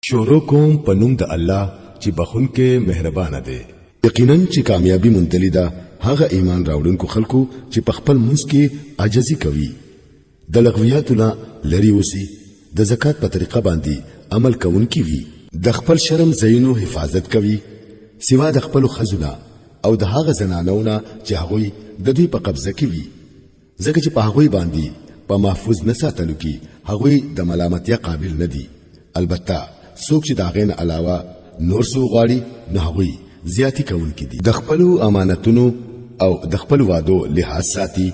شروع کوم پنوم د الله چې بخونکې مهربان دی. یقینا چې کامیابی مندلی ده هغه ایمان راوړونکو خلکو چې په خپل منځ کې عاجزي کوي، د لغویاتو نه لري اوسي، د زکات په طریقه باندې عمل کوونکي وي، د خپل شرم زینو حفاظت کوي سوا د خپل خزونه او د هغه زنانو نه چې هغه د دوی په قبضه کې وي، ځکه چې په هغه باندې په محفوظ نه ساتلو کې هغه د ملامتیا قابل نه دي. البته څوک چې دا غین علاوه نور څو غواړي نه هغه زیاتی کوونکي دي، د خپل امانتونو او د خپل وعدو لحاظ ساتي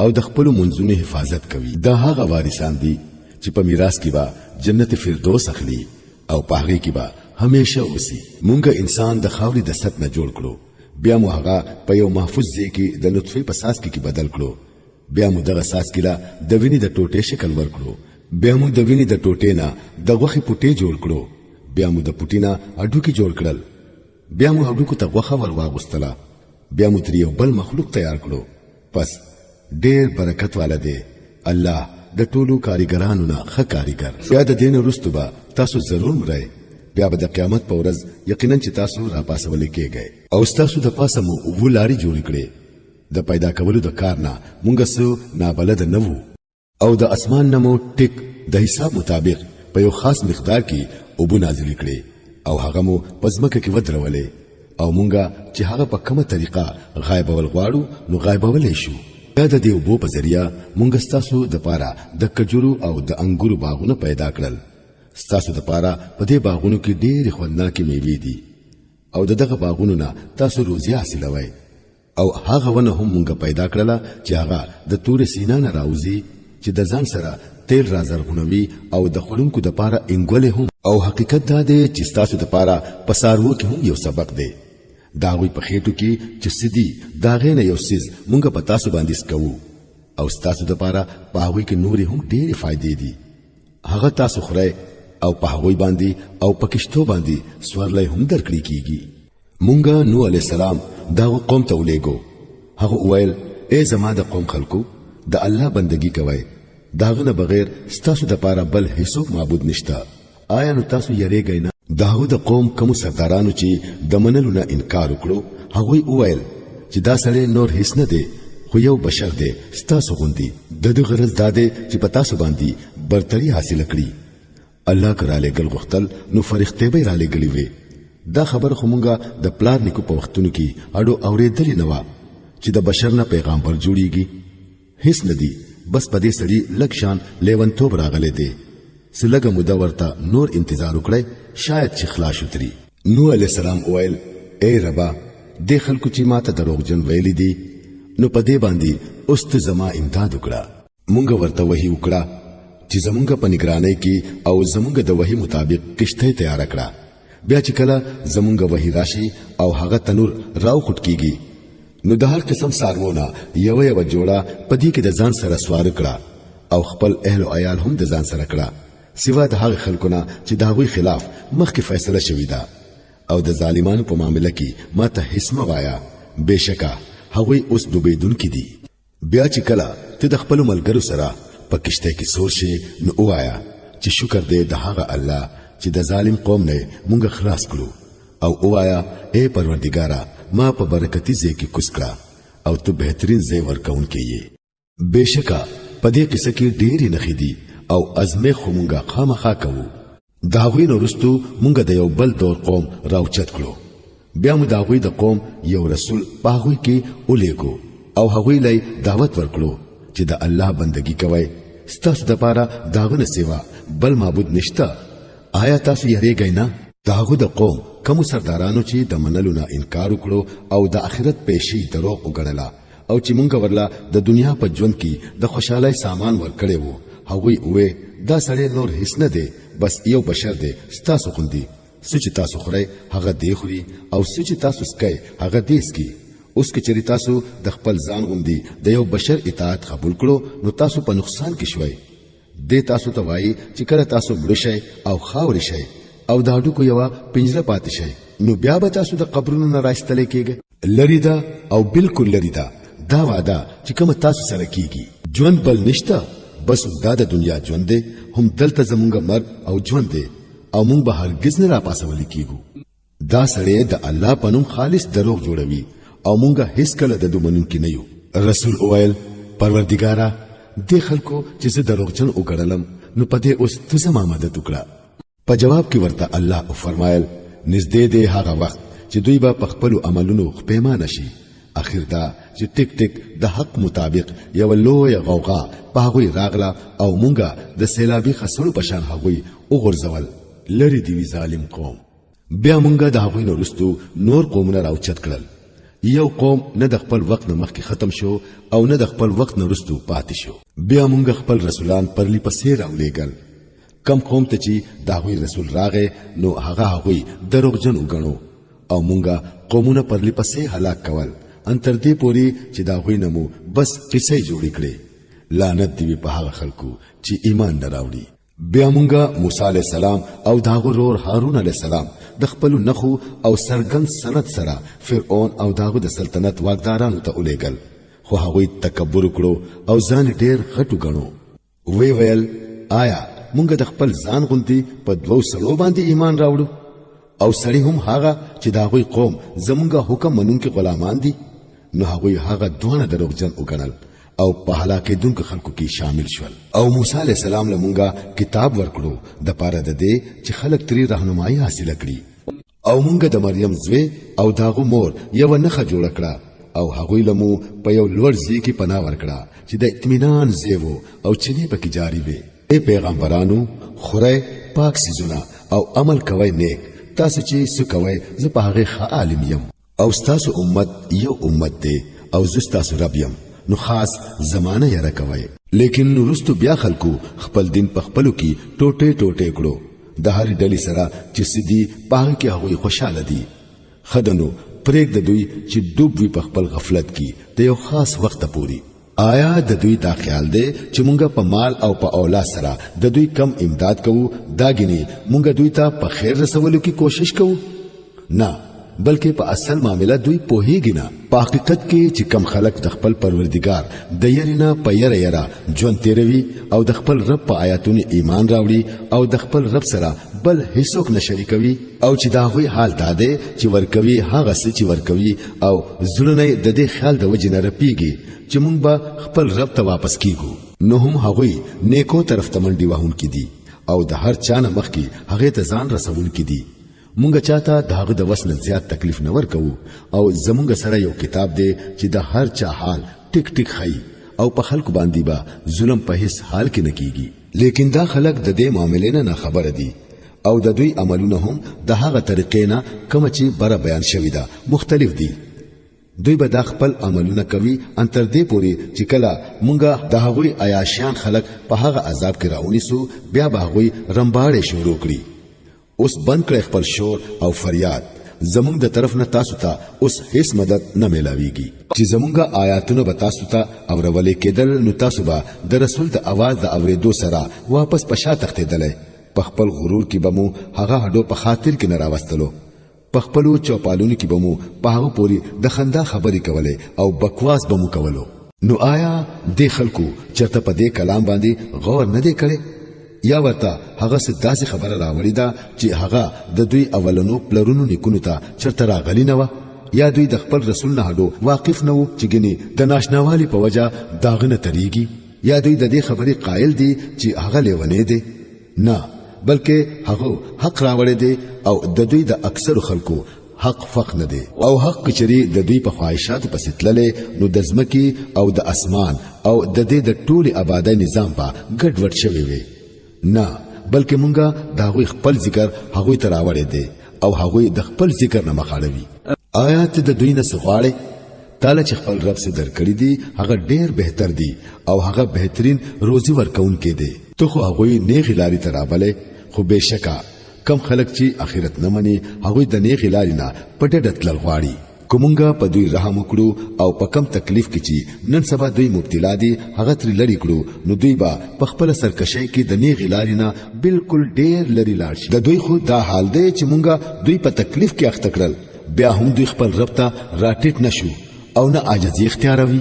او د خپل منځونو حفاظت کوي. دا هغه وارثان دي چې په میراث کې به جنت فردوس اخلي او په هغه کې به همیشه اوسي. مونږه انسان د خاورې د ست نه جوړ کړو، بیا مو هغه په یو محفوظ ځای کې د نطفه په ساس کې بدل کړو، بیا مو دغه ساس کې لا د وینې د ټوټې شکل ورکړو، بیا مو د وینې د ټوټې نه د غوښې پټې جوړ کړو، بیا مو د پټې نه اډوکي جوړ کړل، بیا مو اډوکو ته غوښه ور واغوستله، بیا مو تر یو بل مخلوق تیار کړو. پس ډېر برکت والا دی الله د ټولو کاریګرانو نه ښه کاریګر. بیا د دین وروسته به تاسو ضرور مرئ، بیا به د قیامت په ورځ یقینا چې تاسو را پاسولې کېږئ او تاسو د پاسه مو ولاري جوړ کړي. د پیدا کولو د کار نه مونږ سو نابلد نه وو او د اسمان نه مو ټیک د حساب مطابق په یو خاص مقدار کې اوبو نازل کړي او هغه مو پزمکه کې ودرولې او مونږه چې هغه په کومه طریقه غایبول غواړو نو غایبولې شو. دا د دې اوبو په ذریعہ مونږ ستاسو د پاره د کجورو او د انګورو باغونه پیدا کړل. ستاسو د پاره په دې باغونو کې ډېر خوندناکې میوې دي او دغه باغونو نه تاسو روزي حاصلوئ او هغه ونه هم مونږ پیدا کړله چې هغه د تور سینا نه راوځي چې د ځان سره تیل رازرغونوي او د خلونکو د پاره انګولې هم. او حقیقت دا دی چې ستاسو د پاره پسارو کې هم یو سبق دی. دا غوي په خېټو کې چې سدي دا غینه یو سیز مونږ په تاسو باندې سکو او ستاسو د پاره په هغه کې نوري هم ډېرې فائدې دي. هغه تاسو خورئ او په هغه باندې او په کشتو باندې سورلې هم درکړي کیږي. مونږه نوح علی السلام دا قوم ته ولېګو، هغه وویل اے زما د قوم خلکو د الله بندگی کوئ، داغه نه بغیر ستاسو د پاره بل هیڅ معبود نشته. آیا نو تاسو یریږئ نه؟ داغه د قوم کوم سردارانو چې د منلو نه انکار وکړو هغه وویل چې دا سړی نور هیڅ نه دی خو یو بشر دی ستاسو غوندي، د دې غرض دا دی چې په تاسو باندې برتری حاصل کړي. الله کراله ګل غختل نو فرښتې به را لګلې وي. دا خبر خو مونږه د پلار نیکو په وختونو کې اډو اورېدلې نه و چې د بشر نه پیغمبر جوړیږي. هیڅ نه دی، بس په دې سړي لک شان لیونتوب راغلې دی. سلګه موده ورته نور انتظار وکړي شاید چې خلاص وتري. نوح علیہ السلام وویل اے ربا د خلکو چې ماته دروغجن ویلې دي نو په دې باندې اوس ته زما امداد وکړه. مونږ ورته وحی وکړه چې زمونږ په نگرانی کې او زمونږ د وحی مطابق کشته تیار کړه. بیا چې کله زمونږ وحی راشي او هغه تنور راو خټ کیږي نو د هر قسم سارمونه یو جوړه پدې کې د ځان سره سوار کړه او خپل اهل او عیال هم د ځان سره کړه سوا د هغه خلکونه چې دا غوي خلاف مخکې فیصله شوې ده او د ظالمانو په معاملې کې ماته هیڅ موایا بشکا هغوی اوس دوبیدون کې دي. بیا چې کله ته د خپل ملګرو سره په کشته کې سور شي نو وایا چې شکر دې د هغه الله چې د ظالم قوم نه مونږ خلاص کړو او وایا اے پروردګارا ما په برکتی ځای کې کوس کړه او ته بهترین ځای ورکون کې بشکا په دې قصه کې ډېری نخې دي او ازمه خو مونږه خامخا کوو. داوی نو رستو مونږه د یو بل دور قوم راوچت کړو. بیا مو داوی د قوم یو رسول باغوي کې الیکو او هغوی لای دعوت ورکړو چې د الله بندگی کوي، ستاسو د پاره داغه سیوا بل معبود نشته. آیا تاسو یریږئ نه؟ داغه د قوم کوم سردارانو چې د منلو نه انکار وکړو او د آخرت پېشي دروغ وګڼله او چې مونږ ورلا د دنیا په ژوند کې د خوشحالۍ سامان ورکړې وو هغوی وې دا سړی نور هیڅ نه دی بس یو بشر دی ستاسو خوندي سچ تاسو خورئ هغه دی خوري او سچ تاسو سکئ هغه دی سکي. اوس کې چری تاسو د خپل ځان غوندي د یو بشر اطاعت قبول کړو نو تاسو په نقصان کې شوي. دې تاسو ته وایي چې کله تاسو مړ شئ او خاور شئ او دا ډو کو یو پنځره پاتې شئ نو بیا به تاسو د قبرونو نه راستل کېږي. لری دا او بالکل لری دا وعده چې کوم تاسو سره کیږي. ژوند بل نشته بس دا د دنیا ژوند دی، هم دلته زمونږ مرګ او ژوند دی او مونږ به هرگز نه را پاسول کیږو دا سړی د الله پنوم خالص دروغ جوړوي او مونږه هیڅ کله د دومنون کې نه یو رسول اویل پروردګارا د خلکو چې زه دروغجن وګڼلم نو پدې اوس ته زما مدد وکړه په جواب کې ورته الله فرمایل نږدې دی هغه وخت چې دوی به په خپل عملونو پیمانه شي اخر دا چې ټیک ټیک د حق مطابق یو لوی غوغا په هغه راغله او مونږه د سیلابي خسرو په شان هغه وګرځول لری دی ظالم قوم بیا مونږه د هغه نورستو نور قومونه راوچت کړل یو قوم نه د خپل وخت نه مخکې ختم شو او نه د خپل وخت نه وروسته پاتې شو بیا مونږ خپل رسولان پرلی پسې راولېګل کم قوم ته چې دا غوي رسول راغې نو هغه دروغجن وګڼو او مونږه قومونه پرلی پسې هلاک کول ان تر دې پوري چې دا غوي نمو بس قصې جوړې کړې لعنت دی په هغه خلکو چې ایمان نه راوړي بیا مونږه موسی عليه السلام او داغه ورور هارون عليه السلام د خپل نخو او سرګن سند سره فرعون او داغه د سلطنت واکدارانو ته ولېګل خو هغه تکبر کړو او ځان ډېر غټو غنو وی ویل آیا مونږ د خپل ځان غونډي په دوو سړو باندې ایمان راوړو او سړی هم هغه چې داغه قوم زمونږه حکم منونکي غلامان دي نو هغه دوه دروغجن وګڼل او په هلاکه دونکو خلکو کې شامل شول او موسی عليه السلام له مونږه کتاب ورکړو د پاره د دې چې خلک تری راهنمایي حاصل کړي او مونږ د مریم زوی او داغو مور یو نخه جوړ کړه او هغه لمو په یو لوړ ځای کې پناه ورکړه چې د اطمینان زیو او چنه پکې جاری وي اے پیغمبرانو خوره پاک سيزونه او عمل کوي نیک تاسو چې څه کوي زه په هغه عالم يم او تاسو امت یو امت دی او زه تاسو رب يم نو خاص زمانه یې راکوي لیکن نورستو بیا خلکو خپل دین په خپلو کې ټوټه ټوټه کړو د هر ډلې سره چې سدي پاره کې هغه خوشاله دي خدانو پرېګ د دوی چې ډوب وي په خپل غفلت کې د یو خاص وخت پوري آیا د دوی دا خیال دی چې مونږه په مال او په اولاد سره د دوی کم امداد کوو داګنی مونږ دوی ته په خیر رسولو کې کوشش کوو نه بلکې په اصل معاملہ دوی پوهیږي نه په حقیقت کې چې کم خلق د خپل پروردگار د یرینا په یره ژوند تیروي او د خپل رب په آیاتونو ایمان راوړي او د خپل رب سره بل هیڅوک نه شریکوي او چې دا غوي حال داده چې ورکوي هغه څه چې ورکوي او زړه د دې خیال د وجې نه رپیږي چې مونږ به خپل رب ته واپس کیږو نو هم هغوی نیکو طرف ته منډي وهون کی دي او د هر چا نه مخکي هغه ته ځان رسول کی دي مونږ چاته داغه د وسنه زیات تکلیف نه ورکو او زمونږ سره یو کتاب دی چې د هر چا حال ټیک ټیک خي او په خلکو باندې با ظلم په هیڅ حال کې نه کیږي لیکن دا خلک د دې معاملې نه خبر دي او د دوی عملونه هم د هغه طریقې نه کوم چې بره بیان شوی دا مختلف دي دوی به د خپل عملونه کوي ان تر دې پوري چې کله مونږه د هغوی عیاشان خلک په هغه عذاب کې راونیسو بیا به هغوی رمباړې شروع کړي اوس بند کړئ خپل شور او فریاد زمونږ د طرف نه تاسو ته اوس هیڅ مدد نه ملاويږي چې زمونږه آیاتونه به تاسو ته اورولې کېدل نو تاسو به د رسول د आवाज د اورېدو سره واپس پښا تختیدلې په خپل غرور کې به مو هغه هډو په خاطر کې نه راوستلو په خپلو چوپالونو کې به مو په هغه پوری د خندا خبرې کولې او بکواس به مو کولو نو آیا د خلکو چرته په دې کلام باندې غور نه دی کړی یا ورته هغه ستاسو خبره راوړی دا چې هغه د دوی اولنو پلرونو نیکونو ته چرته راغلی نه و یا دوی د خپل رسول نه هډو واقف نه و چې ګني د ناشناوالي په وجه داغنه تریږي یا دوی د دې خبرې قائل دي چې هغه لیونه دي نه بلکې هغه حق راوړی دی او د دوی د اکثر خلکو حق فق نه دی او حق چری د دوی په خواهشاتو پسې تللې نو د ځمکې او د اسمان او د دې د ټولي آبادی نظام په ګډوډ شوی وي نه بلکې مونږه دا غوي خپل ذکر هغه ته راوړی دی او هغه د خپل ذکر نه مخاړوي آیات د دوی نه سغواړي تعالی چې خپل رب سره درکړي دي هغه ډیر بهتر دي او هغه بهترین روزي ورکون کې دي ته خو هغه نه غلاري ترابله خو بشکا کم خلک چې اخرت نه مني هغه د نه غلاري نه پټه دتل غواړي کومنګه په دوی رحم وکړو او په کم تکلیف کې چې نن سبا دوی مبتلا دي هغه تر لړی کړو نو دوی با په خپل سرکشي کې د نه غلاري نه بالکل ډیر لري لاړ شي د دوی خو دا حال دی چې مونږه دوی په تکلیف کې اخته کړل بیا هم دوی خپل رب ته راټیټ نشو او نه عاجزي اختیاروي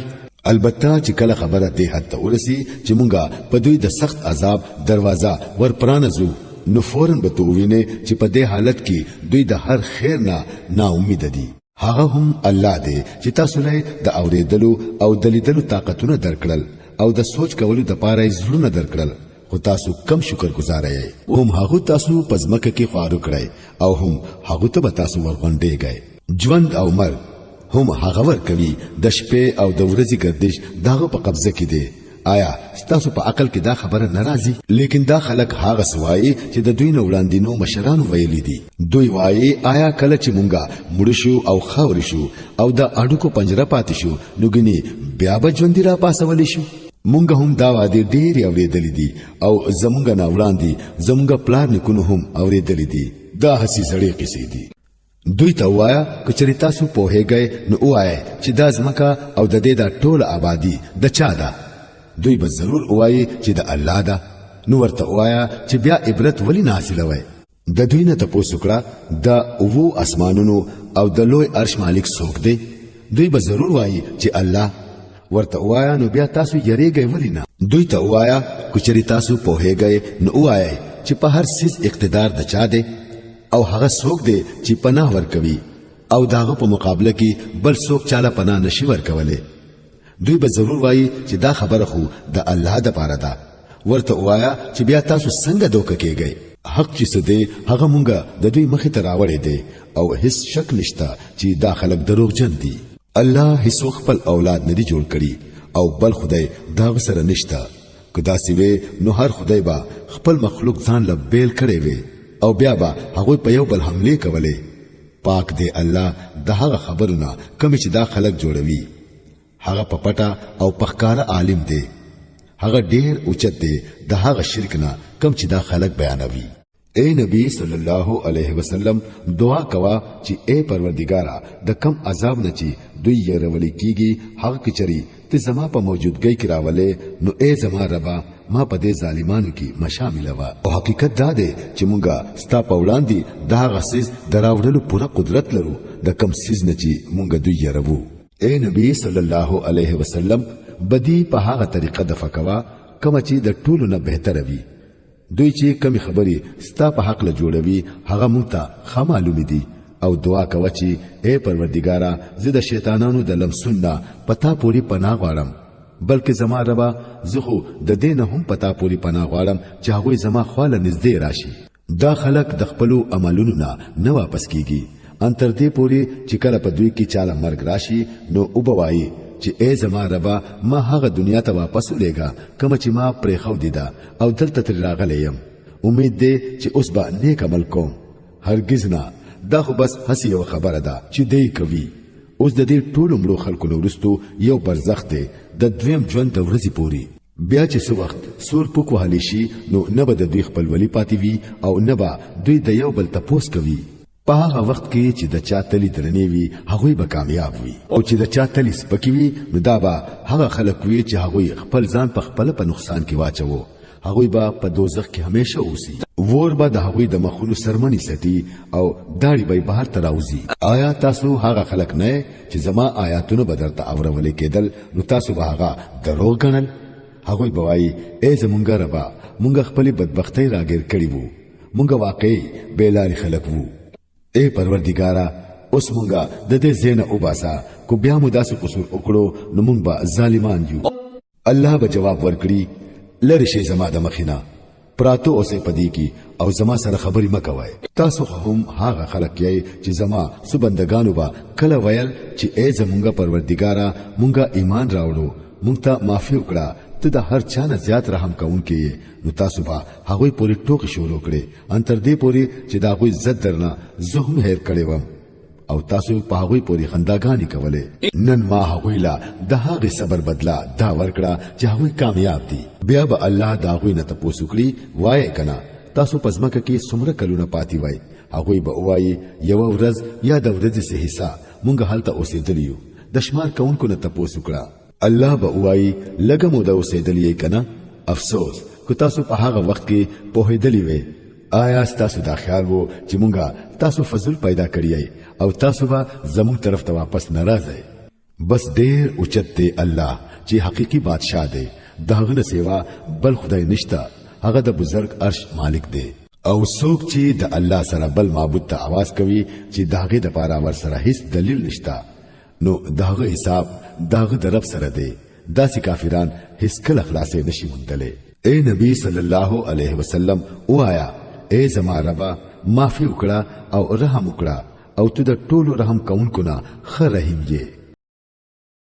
البته چې کله خبره ده حد ته ورسي چې مونږه په دوی د سخت عذاب دروازه ورپرانځو نو فورن به تو وینه چې په دې حالت کې دوی د هر خیر نه نا امید دي. هغه هم الله دې چې تاسو له د اوریدلو او د لیدلو طاقتونه درکړل او د سوچ کولو د پاره زړونه درکړل، خو تاسو کم شکر گزار یې. هم هغه تاسو پزمکه کې خوارو کړای او هم هغه ته تاسو ورغونډې گئے. ژوند او مرګ هم هغه ور کوي، د شپې او د ورځې گردش داغه په قبضه کې دی. آیا تاسو په عقل کې دا خبره ناراضي؟ لیکن دا خلک هغه سوای چې د دوی نه وړاندینو مشرانو ویلي دي. دوی وایي آیا کله چې مونږه مړ شو او خاور شو او د اډوکو پنجره پاتې شو نو ګني بیا به ژوند را پاسول شو؟ مونږ هم دا وادي ډېر اوریدلې دي او زمونږ نه وړاندې زمونږ پلار نکونو هم اوریدلې دي. دا هسي زړې قصې دي. دوی ته وایا کچری تاسو په هیګي نو وایي چې دا ځمکه او د دې د ټول آبادی د چا ده؟ دوی به ضرور وایي چې د الله ده. نو ورته وایا چې بیا عبرت ولی نه حاصلوي؟ د دوی نه تاسو کړه د اوو اسمانونو او د لوی عرش مالک څوک دی؟ دوی به ضرور وایي چې الله. ورته وایا نو بیا تاسو یریږئ ولی نه؟ دوی ته وایا کچری تاسو په هیګي نو وایي چې په هر سیز اقتدار د چا دی او هغه څوک دی چې پناه ورکوي او داغه په مقابله کې بل څوک چاله پناه نشي ورکولای. دوی به ضرور وایي چې دا خبره خو د الله د پاره ده. ورته وایا چې بیا تاسو څنګه دوکه کېږئ؟ حق چې څه دی هغه مونږه د دوی مخې ته راوړی دی او هیڅ شک نشته چې دا خلک دروغجن دي. الله هیڅ خپل اولاد نه دی جوړ کړي او بل خدای دا سره نشته. کدا سیوی نو هر خدای با خپل مخلوق ځان له بیل کړي وي او بیا با هغه په یو بل حمله کولې. پاک دی الله د هغه خبرونه کوم چې دا خلک جوړوي. هغه په پټه او پخکاره عالم دی. هغه ډیر اوچت دی د هغه شرک نه کوم چې دا خلک بیانوي. اے نبی صلی الله علیه وسلم دعا کوا چې اے پروردگارا د کم عذاب نه چې دوی یې رولې کیږي هغه کچري ته زما په موجودګۍ کې راولې نو اے زما ربا ما په دې ظالمانو کې مشامل و. او حقیقت دا دی چې مونږه ستا په وړاندې دا غسیز دراوړلو پوره قدرت لرو د کم سیز نه چې مونږ دوی یې ربو. اے نبی صلی الله علیه وسلم بدی په هغه طریقه د فکوا کوم چې د ټولو نه بهتر وي. دوی چې کمی خبري ستا په حق له جوړوي هغه مونږ ته خمالوم دي او دعا کوي چې اے پروردگارا زه د شیطانانو د لمسونه پتا پوری پناه غواړم بلکې زما ربا زه خو د دین هم پتا پوری پناه غواړم چې هغه زما خواله نږدې راشي. دا خلک د خپل عملونو نه واپس کیږي ان تر دې پوری چې کله په دوی کې چاله مرګ راشي نو وبوایي چې اے زما ربا ما هغه دنیا ته واپس ولېګا کوم چې ما پرې خو دیدا او دلته تر راغلم. امید دې چې اوس به نیک عمل کوم. هرگز نه، دا خو بس هسي یو خبره ده چې دی کوي. اوس د دې ټولو مړو خلکو نورستو یو برزخ دی د دویم ژوند د ورځې پوری. بیا چې څو وخت سور پوک وهلی شي نو نه به د دوی خپل ولی پاتې وي او نه به دوی د یو بل تپوس کوي. په هغه وخت کې چې د چا تلی درنې وي هغه به کامیاب وي او چې د چا تلی سپکې وي نو دا به هغه خلک وي چې هغه خپل ځان په خپل په نقصان کې واچو. هغه به په دوزخ کې همیشه اوسي. ور به د هغه د مخونو سرمنی سټي او داړي به بهر تراوزي. آیا تاسو هغه خلک نه چې زما آیاتونه بدرته اورولې کېدل نو تاسو به هغه دروغ ګڼل؟ هغه به وایي اے زمونږ ربا مونږ خپل بدبختۍ راګیر کړی وو، مونږ واقعي بیلاری خلک وو. اے پروردگارا اوس مونږه د دې زینه وباسا کو بیا مو داسې قصور وکړو نو مونږ به ظالمان یو. الله به جواب ورکړي لری شي زما د مخینه پراتو اوسې پدې کې او زما سره خبرې مکوای. تاسو هم هغه خلک یې چې زما سبندگانو با کله ویل چې اے زمونږه پروردگارا مونږه ایمان راوړو مونږ ته معافي وکړه ته د هر چا نه زیات رحم کوونکی نو تاسو به هغه پوری ټوک شروع کړي ان تر دې پوری چې دا غوي عزت درنه زه هم هیر کړی وم او تاسو په هغه پوری خنداګانی کوله. نن ما هغه لا د هغه صبر بدلا دا ورکړه چې هغه کامیاب دي. بیا به الله دا غوي نه تاسو کړی وای کنا تاسو پزماکه کې څومره کلونه پاتې وای هغه به وای یو ورځ یا د ورځې سه حصہ مونږ حالت اوسېدلیو د شمار کونکو نه تاسو کړه. الله به وای لګه مو د اوسېدلې کنا افسوس کو تاسو په هغه وخت کې پوهېدلی وې. آیا تاسو دا خیال وو چې مونږه تاسو فضل پیدا کړی او تاسو به زموږ طرف ته واپس ناراضه؟ بس ډېر اوچت دی الله چې حقيقي بادشاہ دی. داغه سیوا بل خدای نشتا. هغه د بزرگ عرش مالک دی. او څوک چې د الله سره بل معبود ته आवाज کوي چې داغه د پاره ور سره هیڅ دلیل نشتا نو داغه حساب داغه د رب سره دی داسې کافران هیڅ کله خلاصې نشي مونډلې اے نبی صلی الله علیه وسلم وایا اے زما ربا معافي وکړه او رحم وکړه او ته د ټولو رحم کوونکو نه خ رحیم یې